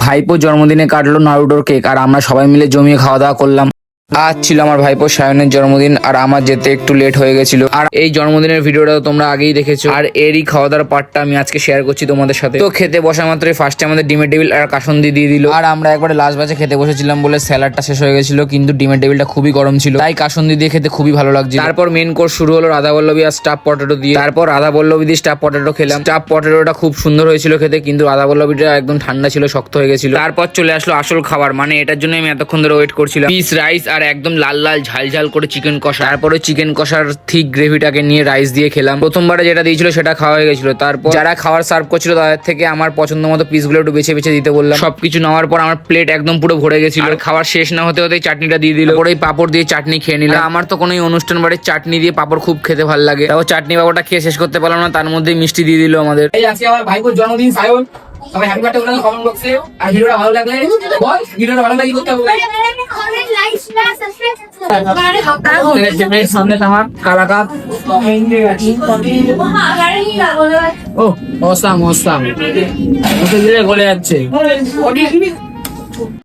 ভাইপোর জন্মদিনে কাটলো নারুটোর কেক আর আমরা সবাই মিলে জমিয়ে খাওয়া দাওয়া করলাম। আজ ছিল আমার ভাইপো সায়নের জন্মদিন আর আমার যেতে একটু লেট হয়ে গেছিল। আর এই জন্মদিনের ভিডিওটা তোমরা আগেই দেখেছো, আর এরই খাওয়া দাওয়ার পার্টটা আমি আজকে শেয়ার করছি তোমাদের সাথে। তো খেতে বসা মাত্রই ফার্স্টে আমাদের ডিমের টেবিল আর কাসুন্দি দিয়ে দিল, আর আমরা একবারে লাস্ট ব্যাচে খেতে বসেছিলাম বলে স্যালাডটা শেষ হয়ে গেছিল, কিন্তু ডিমের টেবিলটা খুবই গরম ছিল তাই কাসুন্দি দিয়ে খেতে খুবই ভালো লাগছে। তারপর মেন কোর্স শুরু হলো রাধাবল্লভী আর স্টাফ পটেটো দিয়ে। তারপর রাধাবল্লভী দিয়ে স্টাফ পটেটো খেলাম। স্টাফ পটেটোটা খুব সুন্দর হয়েছিল খেতে, কিন্তু রাধাবল্লভীটা একদম ঠান্ডা ছিল, শক্ত হয়ে গেছিল। তারপর চলে আসলো আসল খাবার, মানে এটার জন্য আমি এতক্ষণ ধরে ওয়েট করছিলাম। পিস রাইস আর একদম লাল লাল ঝাল ঝাল করে চিকেন কষা। তারপরে চিকেন কষার ঠিক গ্রেভিটাকে নিয়ে রাইস দিয়ে খেলাম। প্রথমবারে যেটা দিয়েছিল সেটা খাওয়া হয়ে গেছিল। তারপর যারা খাবার সার্ভ করছিল তাদের থেকে আমার পছন্দ মতো পিসগুলো একটু বেছে বেছে দিতে বললাম। সবকিছু নেওয়ার পর আমার প্লেট একদম পুরো ভরে গেছিল। আর খাবার শেষ না হতে হতেই চাটনিটা দিয়ে দিল। পরে পাপড় দিয়ে চাটনি খেয়ে নিলাম। আমার তো কোনো অনুষ্ঠান বাড়ির চাটনি দিয়ে পাপড় খুব খেতে ভালো লাগে। তাও চাটনি পাপড়টা খেয়ে শেষ করতে পারলাম না, তার মধ্যেই মিষ্টি দিয়ে দিল আমাদের। এই আজকে আমার ভাইপোর জন্মদিন সায়ন, সবাই হ্যাপি বার্থডে বলে কমেন্ট বক্সে। আর ভিডিওটা ভালো লাগলে বল, ভিডিওটা ভালো লাগলে কি করতে হবে? সামনে আমার কালাকাত। ও অসাম ওতে দিলে গলে যাচ্ছে।